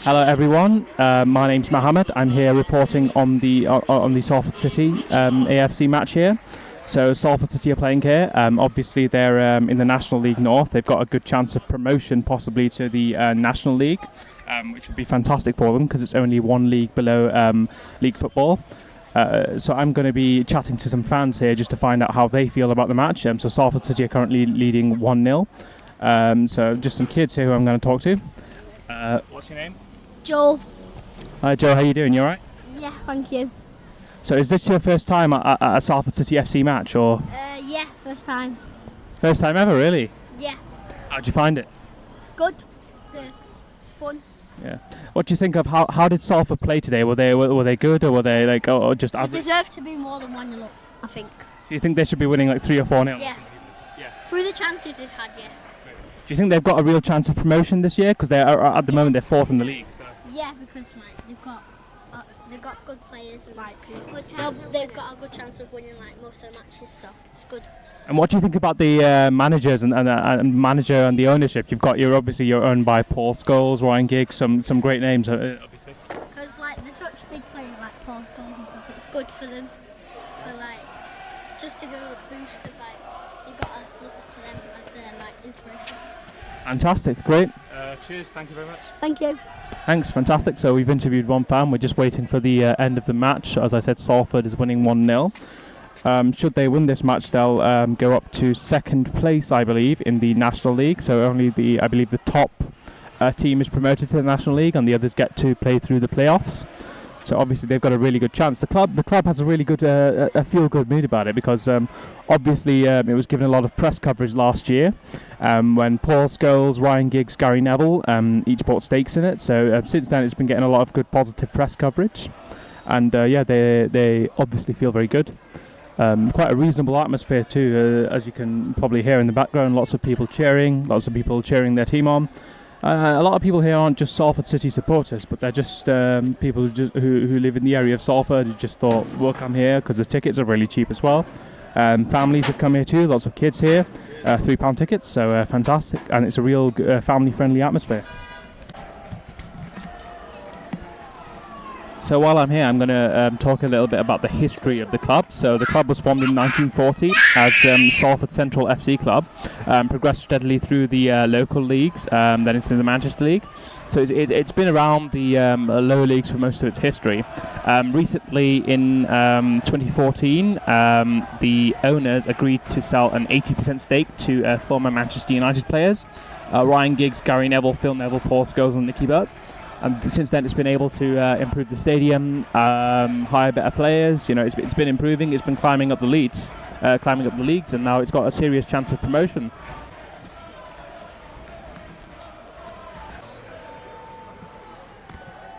Hello everyone, my name's Mohammed. I'm here reporting on the Salford City AFC match here. So Salford City are playing here. Obviously they're in the National League North. They've got a good chance of promotion possibly to the National League, which would be fantastic for them because it's only one league below league football. So I'm going to be chatting to some fans here just to find out how they feel about the match. So Salford City are currently leading 1-0. So just some kids here who I'm going to talk to. What's your name? Joel. Hi Joe, how you doing? You alright? Yeah, thank you. So is this your first time at a Salford City FC match, or? Yeah, first time. First time ever, really? Yeah. How'd you find it? It's good. It's fun. Yeah. What do you think of how did Salford play today? Were they good, or were they like or just average? They deserve to be more than 1-0 up, I think. Do you think they should be winning like 3 or 4-0? Yeah. Yeah. Through the chances they've had, yeah. Do you think they've got a real chance of promotion this year? Because they are at the moment they're fourth in the league. So. Yeah, because like they've got good players and like they've got a good chance of winning like most of the matches, so it's good. And what do you think about the managers and manager and the ownership? You're owned by Paul Scholes, Ryan Giggs, some great names, obviously. Because like they're such big players like Paul Scholes and stuff, it's good for them, for like just to go boost, because like you got to look up to them as their like inspiration. Fantastic, great. Cheers, thank you very much. Thank you. Thanks, fantastic. So we've interviewed one fan. We're just waiting for the end of the match. As I said, Salford is winning 1-0. Should they win this match, they'll go up to second place, I believe, in the National League. So only the top team is promoted to the National League, and the others get to play through the playoffs. So obviously they've got a really good chance. The club has a really good, a feel-good mood about it because obviously it was given a lot of press coverage last year when Paul Scholes, Ryan Giggs, Gary Neville each bought stakes in it. So since then it's been getting a lot of good positive press coverage, and they obviously feel very good. Quite a reasonable atmosphere too, as you can probably hear in the background. Lots of people cheering their team on. A lot of people here aren't just Salford City supporters, but they're just people who live in the area of Salford who just thought, we'll come here because the tickets are really cheap as well. Families have come here too, lots of kids here, £3 tickets, so fantastic, and it's a real family-friendly atmosphere. So while I'm here, I'm going to talk a little bit about the history of the club. So the club was formed in 1940 as Salford Central FC Club, progressed steadily through the local leagues, then into the Manchester League. So it's been around the lower leagues for most of its history. Recently, in 2014, the owners agreed to sell an 80% stake to former Manchester United players, Ryan Giggs, Gary Neville, Phil Neville, Paul Scholes and Nicky Butt. And since then, it's been able to improve the stadium, hire better players. You know, it's been improving. It's been climbing up the leagues, and now it's got a serious chance of promotion.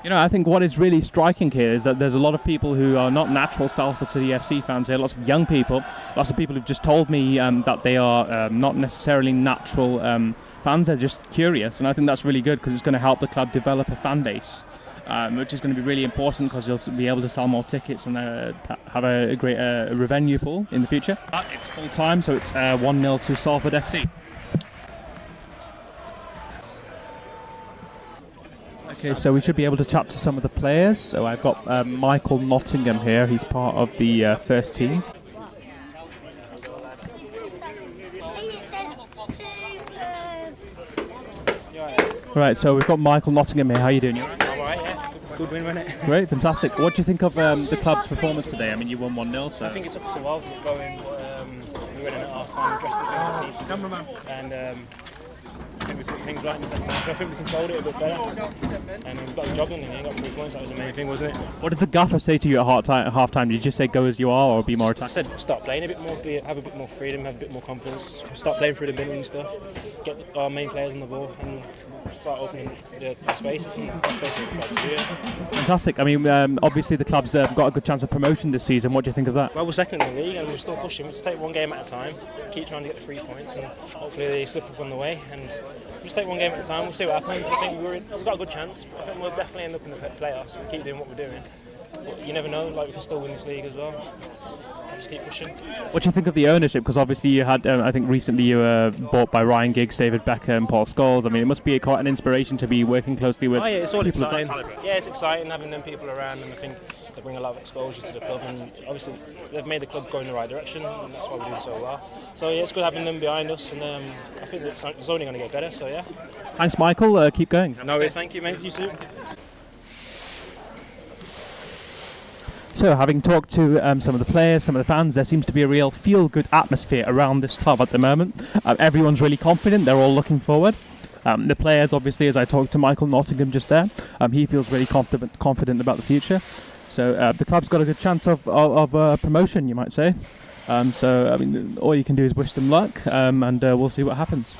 You know, I think what is really striking here is that there's a lot of people who are not natural Salford City FC fans here. Lots of young people, lots of people who've just told me that they are not necessarily natural fans. Are just curious, and I think that's really good because it's going to help the club develop a fan base, which is going to be really important because you'll be able to sell more tickets and have a great revenue pool in the future. It's full time, so it's 1-0 to Salford FC. Okay, so we should be able to chat to some of the players. So I've got Michael Nottingham here. He's part of the first team. Right, so we've got Michael Nottingham here. How are you doing? I'm alright, yeah. Good win, wasn't it? Great, fantastic. What do you think of the club's performance today? I mean, you won 1-0, so... I think it took us a while to get going. We went in at half-time, dressed the things up piece. And I think we put things right in the second half. I think we controlled it a bit better. And we got the job done in the end, got 3 points. That was the main thing, wasn't it? What did the gaffer say to you at half-time? Did you just say go as you are or be more attacking? I said start playing a bit more, have a bit more freedom, have a bit more confidence, start playing through the middle and stuff, get our main players on the ball and start opening the spaces, and that's basically what we tried to do. Yeah. Fantastic. I mean, obviously the club's got a good chance of promotion this season. What do you think of that? Well, we're second in the league and we're still pushing. We'll just take one game at a time, keep trying to get the 3 points, and hopefully they slip up on the way. And just take one game at a time. We'll see what happens. I think we've got a good chance. I think we'll definitely end up in the playoffs if we keep doing what we're doing. But you never know. Like, we can still win this league as well. just keep pushing. What do you think of the ownership? Because obviously you had, I think recently you were bought by Ryan Giggs, David Beckham, Paul Scholes. I mean, it must be quite an inspiration to be working closely with. Oh yeah, it's all people of that exciting. calibre. Yeah, it's exciting having them people around, and I think they bring a lot of exposure to the club. And obviously, they've made the club go in the right direction, and that's why we're doing so well. So yeah, it's good having them behind us, and I think it's only going to get better. So yeah. Thanks, Michael. Keep going. No worries, thank you, mate. You too. So, having talked to some of the players, some of the fans, there seems to be a real feel-good atmosphere around this club at the moment. Everyone's really confident. They're all looking forward. The players, obviously, as I talked to Michael Nottingham just there, he feels really confident about the future. So, the club's got a good chance of promotion, you might say. So, I mean, all you can do is wish them luck, and we'll see what happens.